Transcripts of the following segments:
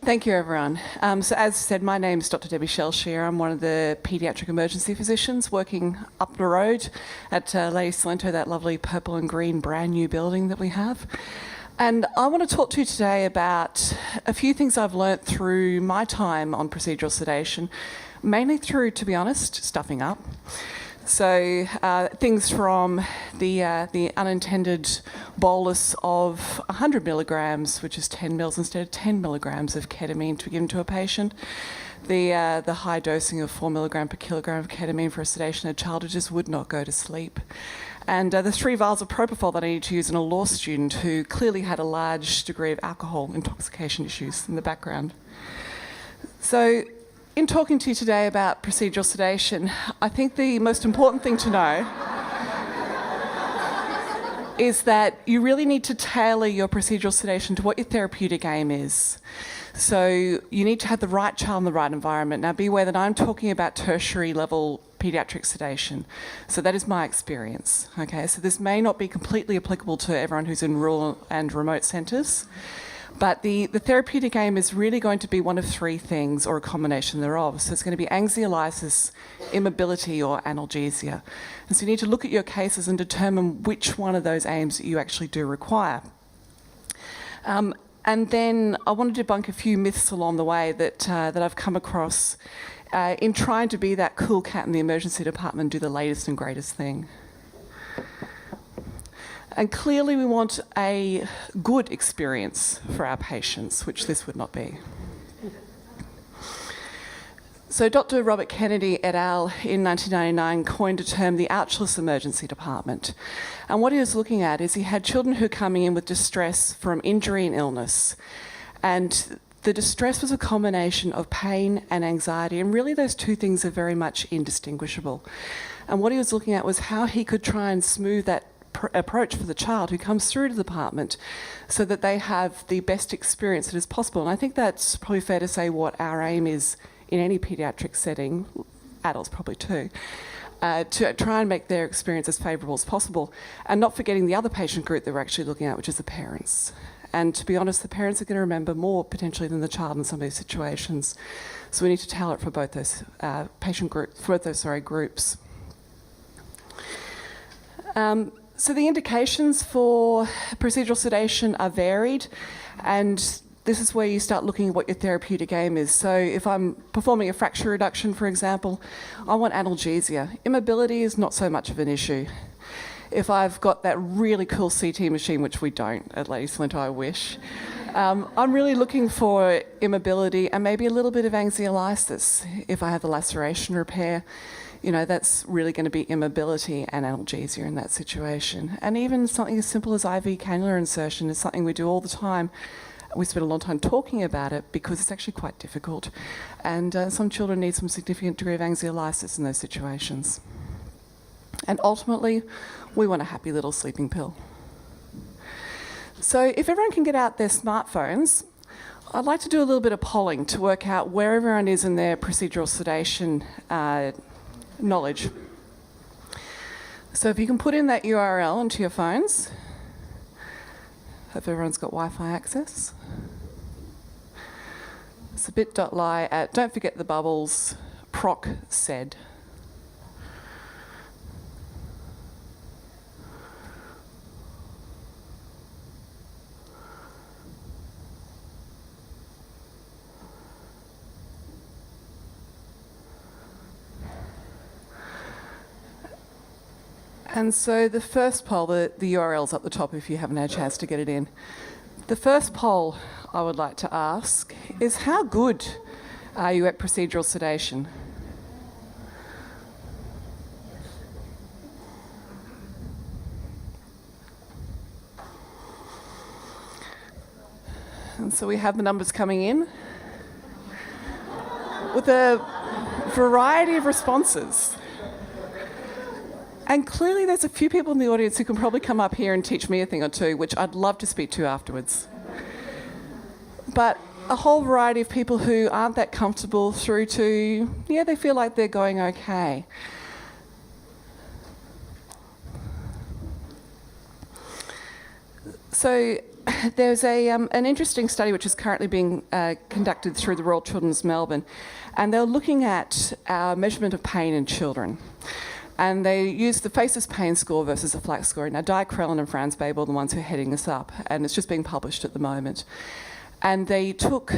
Thank you, everyone. So as I said, my name is Dr. Deb Shellshear. I'm one of the paediatric emergency physicians working up the road at Lady Salento, that lovely purple and green brand new building that we have. And I want to talk to you today about a few things I've learnt through my time on procedural sedation, mainly through, to be honest, stuffing up. So things from the unintended bolus of 100 milligrams, which is 10 mils instead of 10 milligrams of ketamine to be given to a patient. The high dosing of 4 milligram per kilogram of ketamine for a sedation of a child who just would not go to sleep. And the 3 vials of propofol that I needed to use in a law student who clearly had a large degree of alcohol intoxication issues in the background. So, in talking to you today about procedural sedation, I think the most important thing to know is that you really need to tailor your procedural sedation to what your therapeutic aim is. So you need to have the right child in the right environment. Now be aware that I'm talking about tertiary level paediatric sedation. So that is my experience. Okay, so this may not be completely applicable to everyone who's in rural and remote centres. But the therapeutic aim is really going to be one of 3 things, or a combination thereof. So it's going to be anxiolysis, immobility, or analgesia. And so you need to look at your cases and determine which one of those aims that you actually do require. And then I want to debunk a few myths along the way that I've come across in trying to be that cool cat in the emergency department and do the latest and greatest thing. And clearly we want a good experience for our patients, which this would not be. So Dr. Robert Kennedy et al. In 1999 coined a term, the ouchless emergency department. And what he was looking at is he had children who were coming in with distress from injury and illness. And the distress was a combination of pain and anxiety, and really those 2 things are very much indistinguishable. And what he was looking at was how he could try and smooth that approach for the child who comes through to the department so that they have the best experience that is possible. And I think that's probably fair to say what our aim is in any paediatric setting, adults probably too, to try and make their experience as favourable as possible, and not forgetting the other patient group that we're actually looking at, which is the parents. And to be honest, the parents are going to remember more potentially than the child in some of these situations. So we need to tailor it for both those groups. So the indications for procedural sedation are varied, and this is where you start looking at what your therapeutic aim is. So if I'm performing a fracture reduction, for example, I want analgesia. Immobility is not so much of an issue. If I've got that really cool CT machine, which we don't at Lady Salento, I wish, I'm really looking for immobility and maybe a little bit of anxiolysis. If I have the laceration repair, you know, that's really going to be immobility and analgesia in that situation. And even something as simple as IV cannula insertion is something we do all the time. We spend a long time talking about it because it's actually quite difficult. And some children need some significant degree of anxiolysis in those situations. And ultimately, we want a happy little sleeping pill. So if everyone can get out their smartphones, I'd like to do a little bit of polling to work out where everyone is in their procedural sedation knowledge. So if you can put in that URL into your phones, hope everyone's got Wi-Fi access. It's a bit.ly at, don't forget the bubbles, proc sed. And so the first poll, the URL's up the top if you haven't had a chance to get it in. The first poll I would like to ask is, how good are you at procedural sedation? And so we have the numbers coming in with a variety of responses. And clearly there's a few people in the audience who can probably come up here and teach me a thing or two, which I'd love to speak to afterwards. But a whole variety of people who aren't that comfortable through to, yeah, they feel like they're going okay. So there's an interesting study which is currently being conducted through the Royal Children's Melbourne, and they're looking at measurement of pain in children. And they used the FACES pain score versus the FLAC score. Now, Di Krellin and Franz Babel are the ones who are heading this up, and it's just being published at the moment. And they took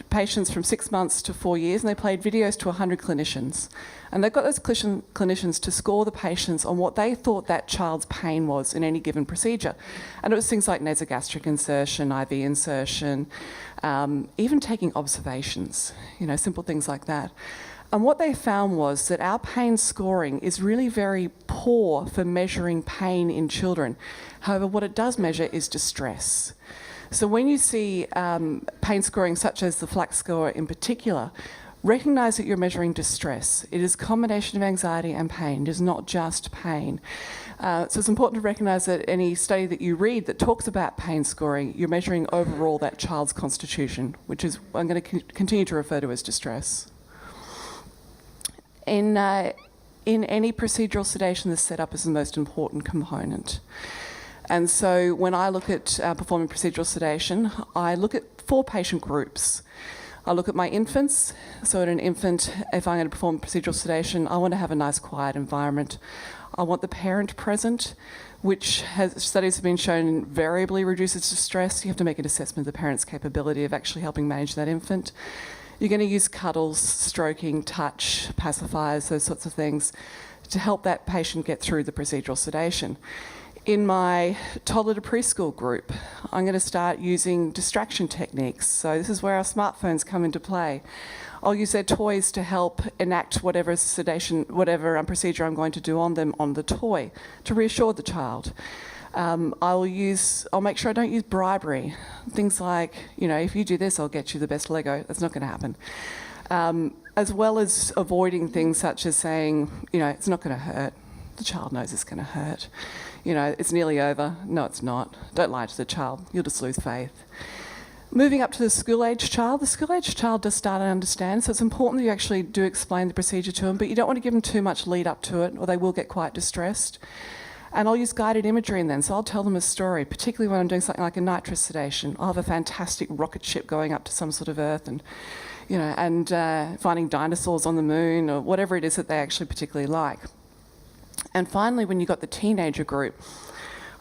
patients from 6 months to 4 years, and they played videos to 100 clinicians. And they got those clinicians to score the patients on what they thought that child's pain was in any given procedure. And it was things like nasogastric insertion, IV insertion, even taking observations, simple things like that. And what they found was that our pain scoring is really very poor for measuring pain in children. However, what it does measure is distress. So when you see pain scoring such as the FLAC score in particular, recognise that you're measuring distress. It is a combination of anxiety and pain. It is not just pain. So it's important to recognise that any study that you read that talks about pain scoring, you're measuring overall that child's constitution, which is I'm going to continue to refer to as distress. In any procedural sedation, the setup is the most important component. And so when I look at performing procedural sedation, I look at 4 patient groups. I look at my infants. So at an infant, if I'm going to perform procedural sedation, I want to have a nice quiet environment. I want the parent present, which studies have been shown invariably reduces distress. You have to make an assessment of the parent's capability of actually helping manage that infant. You're going to use cuddles, stroking, touch, pacifiers, those sorts of things to help that patient get through the procedural sedation. In my toddler to preschool group, I'm going to start using distraction techniques. So this is where our smartphones come into play. I'll use their toys to help enact whatever sedation, whatever procedure I'm going to do on them on the toy to reassure the child. I'll make sure I don't use bribery. Things like, if you do this, I'll get you the best Lego. That's not going to happen. As well as avoiding things such as saying, it's not going to hurt. The child knows it's going to hurt. It's nearly over. No, it's not. Don't lie to the child. You'll just lose faith. Moving up to the school-age child, the school-age child does start to understand, so it's important that you actually do explain the procedure to them, but you don't want to give them too much lead up to it, or they will get quite distressed. And I'll use guided imagery in then, so I'll tell them a story, particularly when I'm doing something like a nitrous sedation. I'll have a fantastic rocket ship going up to some sort of Earth and, finding dinosaurs on the moon or whatever it is that they actually particularly like. And finally, when you've got the teenager group,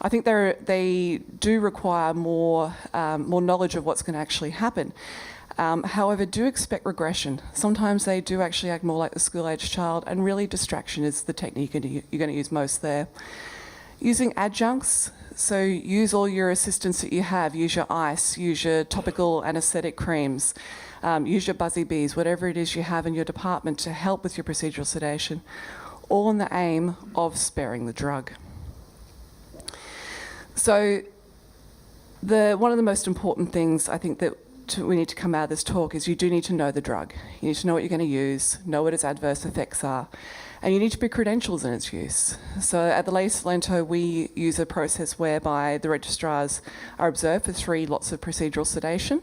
I think they do require more knowledge of what's going to actually happen. However, do expect regression. Sometimes they do actually act more like the school-age child, and really distraction is the technique you're going to use most there. Using adjuncts, so use all your assistants that you have. Use your ice, use your topical anaesthetic creams, use your buzzy bees, whatever it is you have in your department to help with your procedural sedation, all in the aim of sparing the drug. So one of the most important things I think that we need to come out of this talk is you do need to know the drug. You need to know what you're going to use, know what its adverse effects are, and you need to be credentials in its use. So at the Lay Salento, we use a process whereby the registrars are observed for 3 lots of procedural sedation,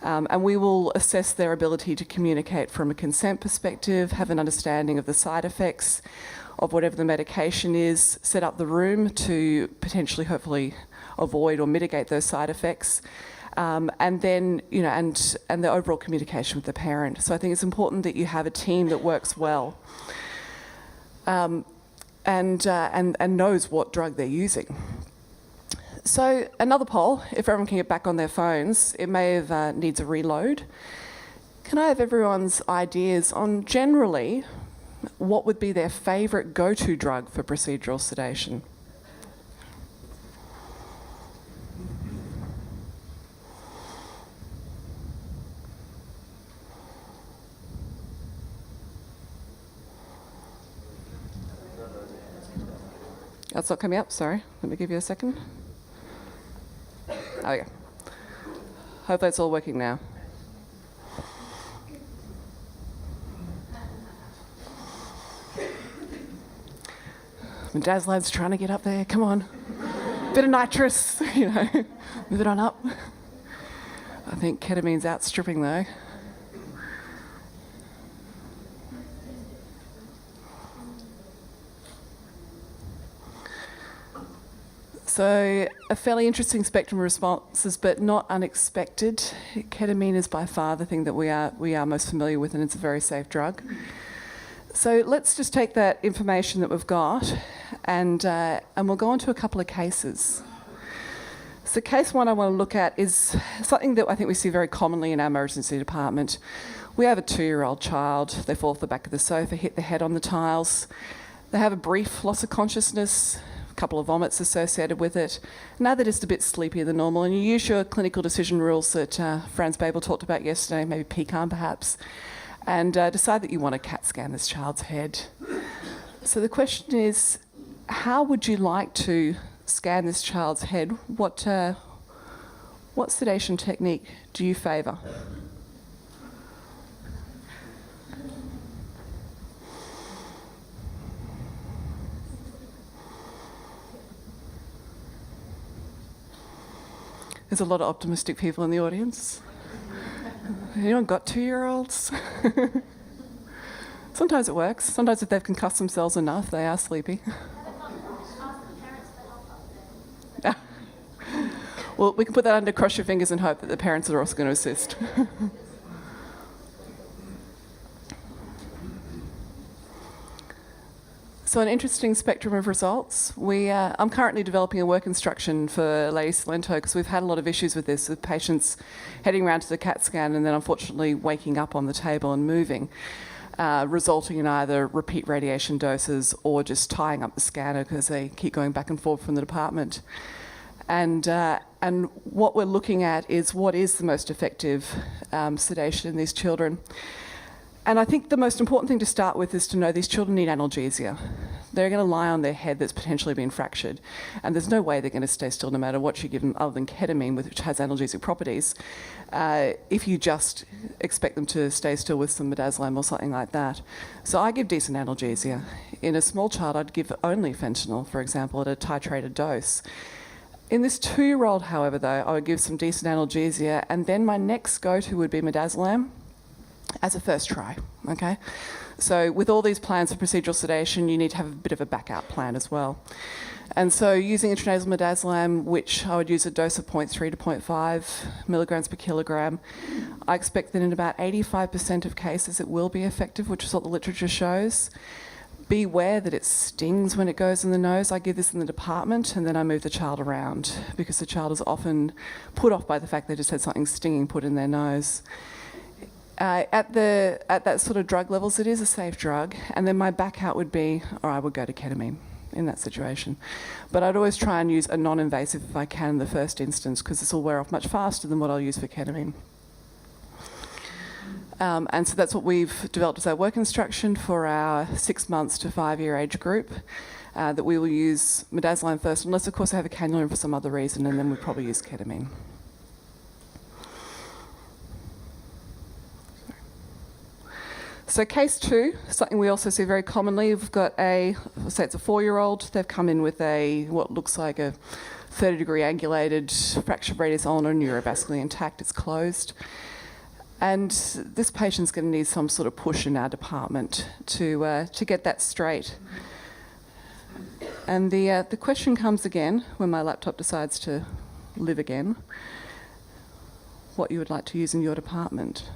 and we will assess their ability to communicate from a consent perspective, have an understanding of the side effects of whatever the medication is, set up the room to potentially, hopefully, avoid or mitigate those side effects, and then, and the overall communication with the parent. So I think it's important that you have a team that works well and knows what drug they're using. So another poll, if everyone can get back on their phones, it may have needs a reload. Can I have everyone's ideas on generally what would be their favourite go-to drug for procedural sedation? That's not coming up, sorry. Let me give you a second. There we go. Hopefully it's all working now. Midazolam's trying to get up there, come on. Bit of nitrous, move it on up. I think ketamine's outstripping though. So a fairly interesting spectrum of responses, but not unexpected. Ketamine is by far the thing that we are most familiar with, and it's a very safe drug. So let's just take that information that we've got, and we'll go on to a couple of cases. So case one I want to look at is something that I think we see very commonly in our emergency department. We have a 2-year-old child. They fall off the back of the sofa, hit their head on the tiles. They have a brief loss of consciousness, couple of vomits associated with it. Now they're just a bit sleepier than normal, and you use your clinical decision rules that Franz Babel talked about yesterday, maybe pecan perhaps, and decide that you want to CAT scan this child's head. So the question is, how would you like to scan this child's head? What sedation technique do you favour? There's a lot of optimistic people in the audience. Anyone got 2-year-olds? Sometimes it works. Sometimes if they've concussed themselves enough, they are sleepy. Well, we can put that under cross your fingers and hope that the parents are also going to assist. So an interesting spectrum of results. I'm currently developing a work instruction for Lady Salento because we've had a lot of issues with this, with patients heading around to the CAT scan and then unfortunately waking up on the table and moving, resulting in either repeat radiation doses or just tying up the scanner because they keep going back and forth from the department. And what we're looking at is what is the most effective sedation in these children. And I think the most important thing to start with is to know these children need analgesia. They're going to lie on their head that's potentially been fractured, and there's no way they're going to stay still no matter what you give them other than ketamine, which has analgesic properties, if you just expect them to stay still with some midazolam or something like that. So I give decent analgesia. In a small child, I'd give only fentanyl, for example, at a titrated dose. In this 2-year-old, however, though, I would give some decent analgesia, and then my next go-to would be midazolam as a first try, okay? So with all these plans for procedural sedation, you need to have a bit of a backup plan as well. And so using intranasal midazolam, which I would use a dose of 0.3 to 0.5 milligrams per kilogram, I expect that in about 85% of cases it will be effective, which is what the literature shows. Beware that it stings when it goes in the nose. I give this in the department and then I move the child around because the child is often put off by the fact they just had something stinging put in their nose. At that sort of drug levels, it is a safe drug, and then my back out would be, or I would go to ketamine in that situation. But I'd always try and use a non-invasive if I can in the first instance, because this will wear off much faster than what I'll use for ketamine. And so that's what we've developed as our work instruction for our 6 months to 5-year age group, that we will use midazolam first, unless of course I have a cannula for some other reason, and then we'll probably use ketamine. So case 2, something we also see very commonly, we've got say it's a 4-year-old, they've come in with what looks like a 30-degree angulated fracture radius ulnar, neurovascularly intact, it's closed. And this patient's going to need some sort of push in our department to get that straight. And the question comes again, when my laptop decides to live again, what you would like to use in your department.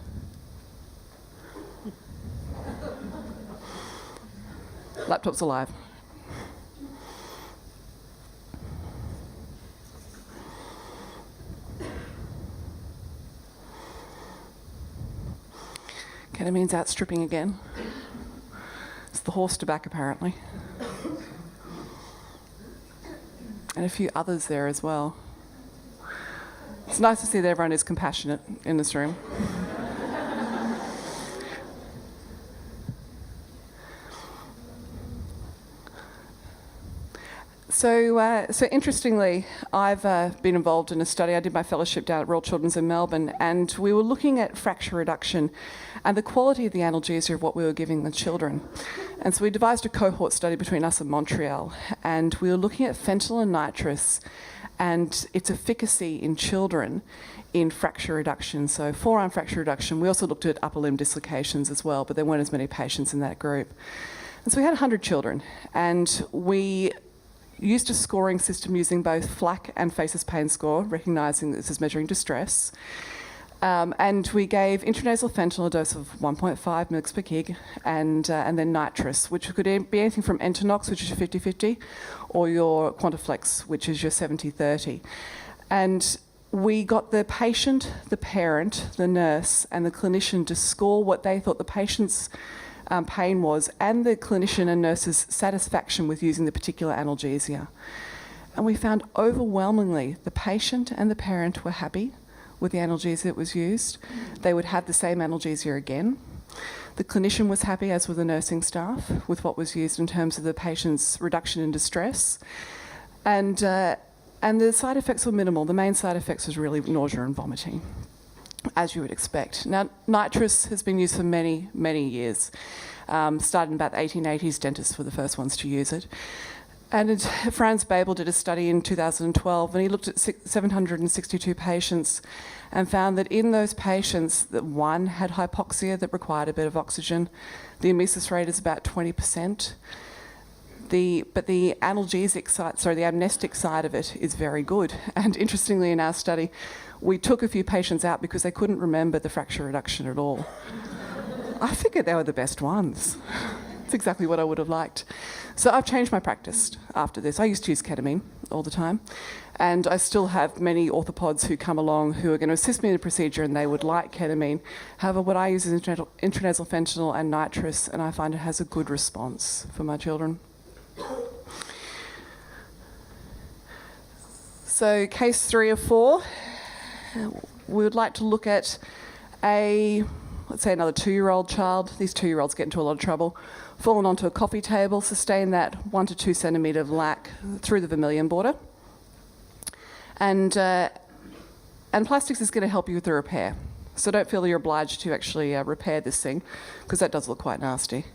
Laptop's alive. Ketamine's outstripping again. It's the horse to back, apparently. And a few others there as well. It's nice to see that everyone is compassionate in this room. So interestingly, I've been involved in a study. I did my fellowship down at Royal Children's in Melbourne, and we were looking at fracture reduction and the quality of the analgesia of what we were giving the children. And so we devised a cohort study between us and Montreal, and we were looking at fentanyl and nitrous and its efficacy in children in fracture reduction. So forearm fracture reduction. We also looked at upper limb dislocations as well, but there weren't as many patients in that group. And so we had 100 children, and we used a scoring system using both FLAC and FACES pain score, recognising this as measuring distress. And we gave intranasal fentanyl a dose of 1.5 mg per kg, and then nitrous, which could be anything from Entonox, which is your 50-50, or your Quantiflex, which is your 70-30. And we got the patient, the parent, the nurse, and the clinician to score what they thought the patient's pain was, and the clinician and nurse's satisfaction with using the particular analgesia. And we found overwhelmingly the patient and the parent were happy with the analgesia that was used. They would have the same analgesia again. The clinician was happy, as were the nursing staff, with what was used in terms of the patient's reduction in distress. And the side effects were minimal. The main side effects was really nausea and vomiting, as you would expect. Now, nitrous has been used for many, many years. Started in about the 1880s, dentists were the first ones to use it. And Franz Babel did a study in 2012, and he looked at 762 patients and found that in those patients, that one had hypoxia that required a bit of oxygen. The emesis rate is about 20%. But the analgesic side, the amnestic side of it is very good. And interestingly, in our study, we took a few patients out because they couldn't remember the fracture reduction at all. I figured they were the best ones. It's exactly what I would have liked. So I've changed my practice after this. I used to use ketamine all the time, and I still have many orthopods who come along who are going to assist me in the procedure, and they would like ketamine. However, what I use is intranasal fentanyl and nitrous, and I find it has a good response for my children. So case 3 of 4, we would like to look at let's say another 2-year-old child. These 2-year-olds get into a lot of trouble. Fallen onto a coffee table, sustain that 1 to 2 centimetre of lac through the vermilion border. And plastics is going to help you with the repair. So don't feel you're obliged to actually repair this thing, because that does look quite nasty.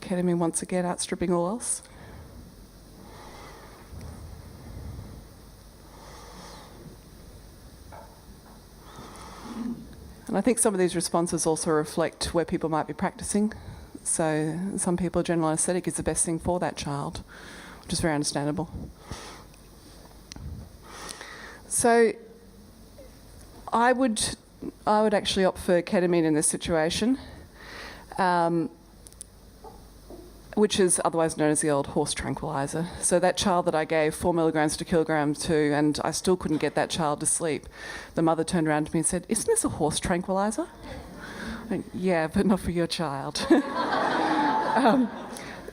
Ketamine once again outstripping all else. And I think some of these responses also reflect where people might be practicing. So some people, general anaesthetic is the best thing for that child, which is very understandable. So I would actually opt for ketamine in this situation, which is otherwise known as the old horse tranquilizer. So that child that I gave 4 milligrams to kilogram to, and I still couldn't get that child to sleep, the mother turned around to me and said, "Isn't this a horse tranquilizer?" I went, "Yeah, but not for your child."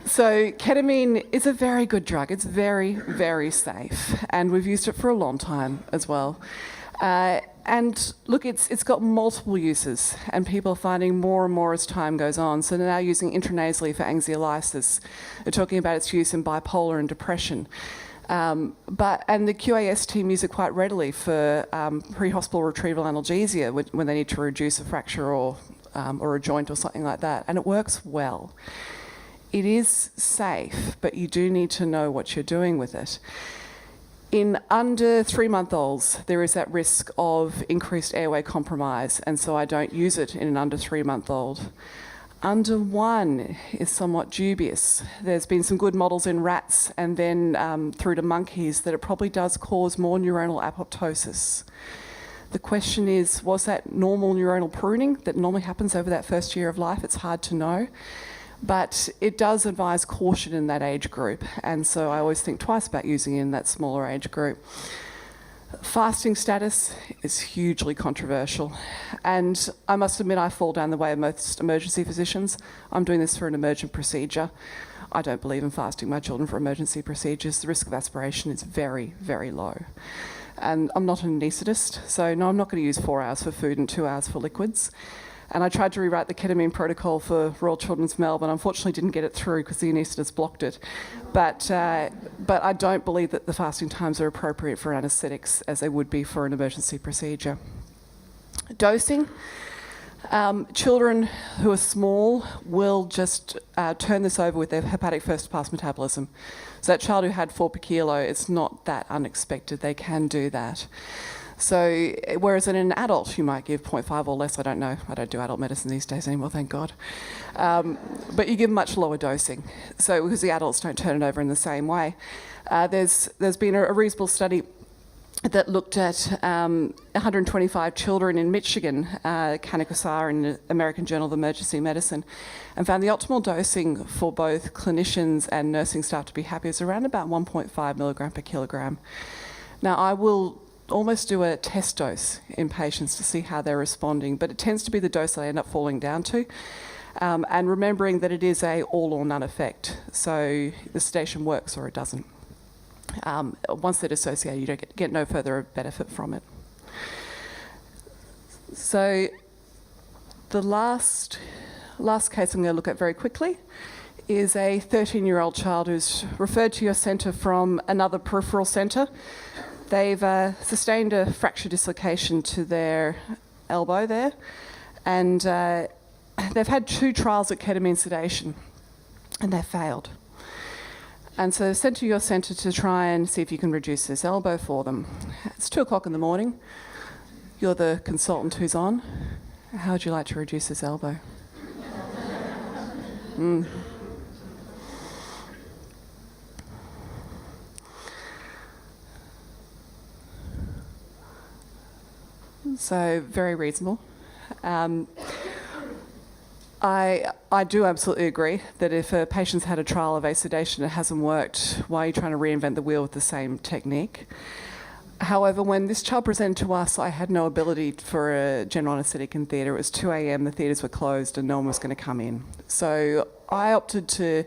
So ketamine is a very good drug. It's very, very safe, and we've used it for a long time as well. And look, it's got multiple uses, and people are finding more and more as time goes on. So they're now using intranasally for anxiolysis. They're talking about its use in bipolar and depression. And the QAS team use it quite readily for pre-hospital retrieval analgesia when they need to reduce a fracture or a joint or something like that. And it works well. It is safe, but you do need to know what you're doing with it. In under 3-month-olds, there is that risk of increased airway compromise, and so I don't use it in an under 3-month-old. Under 1 is somewhat dubious. There's been some good models in rats and then through to monkeys that it probably does cause more neuronal apoptosis. The question is, was that normal neuronal pruning that normally happens over that first year of life? It's hard to know. But it does advise caution in that age group, and so I always think twice about using it in that smaller age group. Fasting status is hugely controversial, and I must admit I fall down the way of most emergency physicians. I'm doing this for an emergent procedure. I don't believe in fasting my children for emergency procedures. The risk of aspiration is very, very low. And I'm not an anaesthetist, so no, I'm not going to use 4 hours for food and 2 hours for liquids. And I tried to rewrite the ketamine protocol for Royal Children's Melbourne. Unfortunately, didn't get it through because the anaesthetist blocked it. But I don't believe that the fasting times are appropriate for anaesthetics as they would be for an emergency procedure. Dosing. Children who are small will just turn this over with their hepatic first-pass metabolism. So that child who had 4 per kilo, it's not that unexpected. They can do that. So whereas in an adult, you might give 0.5 or less. I don't know. I don't do adult medicine these days anymore, thank God. But you give much lower dosing. So because the adults don't turn it over in the same way. There's been a reasonable study that looked at 125 children in Michigan, cornucopia in the American Journal of Emergency Medicine, and found the optimal dosing for both clinicians and nursing staff to be happy is around about 1.5 milligram per kilogram. Now, I will almost do a test dose in patients to see how they're responding, but it tends to be the dose that I end up falling down to. And remembering that it is a all or none effect. So the sedation works or it doesn't. Once they're dissociated, you don't get no further benefit from it. So the last case I'm going to look at very quickly is a 13-year-old child who's referred to your centre from another peripheral centre. They've sustained a fracture dislocation to their elbow there, and they've had 2 trials at ketamine sedation, and they've failed. And so they've sent to your centre to try and see if you can reduce this elbow for them. It's 2 o'clock in the morning. You're the consultant who's on. How would you like to reduce this elbow? So very reasonable. I do absolutely agree that if a patient's had a trial of a sedation and it hasn't worked, why are you trying to reinvent the wheel with the same technique? However, when this child presented to us, I had no ability for a general anaesthetic in theatre. It was 2 a.m, the theatres were closed and no one was going to come in. So I opted to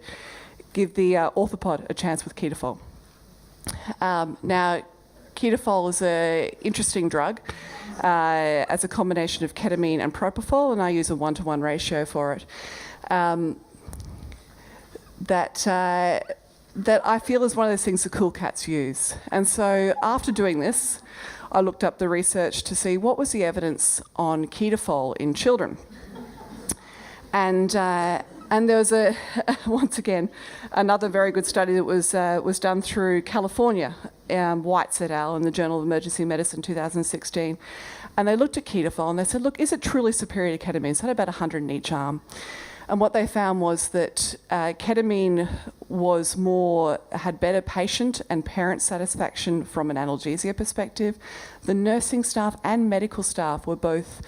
give the orthopod a chance with Ketamine. Now, Ketamine is an interesting drug as a combination of ketamine and propofol, and I use a 1-to-1 ratio for it. That I feel is one of those things the cool cats use. And so after doing this, I looked up the research to see what was the evidence on Ketamine in children. And there was once again, another very good study that was done through California, White et al. In the Journal of Emergency Medicine 2016. And they looked at Ketamine and they said, look, is it truly superior to ketamine? So they had about 100 in each arm. And what they found was that ketamine had better patient and parent satisfaction from an analgesia perspective. The nursing staff and medical staff were both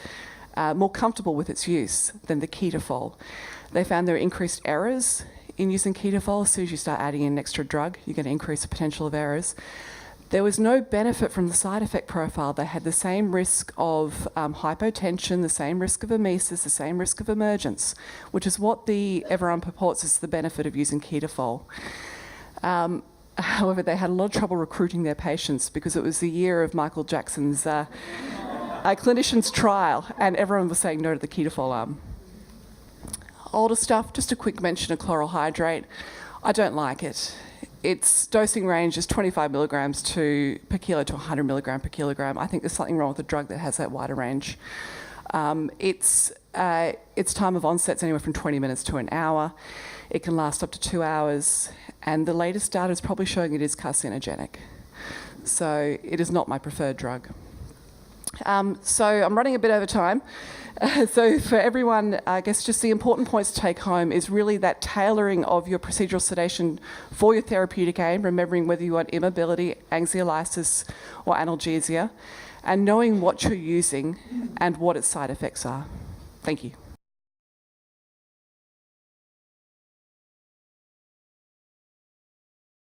more comfortable with its use than the Ketamine. They found there were increased errors in using Ketamine. As soon as you start adding in an extra drug, you're going to increase the potential of errors. There was no benefit from the side effect profile. They had the same risk of hypotension, the same risk of emesis, the same risk of emergence, which is what everyone purports is the benefit of using Ketamine. However, they had a lot of trouble recruiting their patients because it was the year of Michael Jackson's clinician's trial, and everyone was saying no to the Ketamine arm. Older stuff, just a quick mention of chloral hydrate. I don't like it. Its dosing range is 25 milligrams per kilo to 100 milligram per kilogram. I think there's something wrong with the drug that has that wider range. Its time of onset is anywhere from 20 minutes to an hour. It can last up to 2 hours. And the latest data is probably showing it is carcinogenic. So it is not my preferred drug. So I'm running a bit over time. So for everyone, I guess just the important points to take home is really that tailoring of your procedural sedation for your therapeutic aim, remembering whether you want immobility, anxiolysis or analgesia, and knowing what you're using and what its side effects are. Thank you.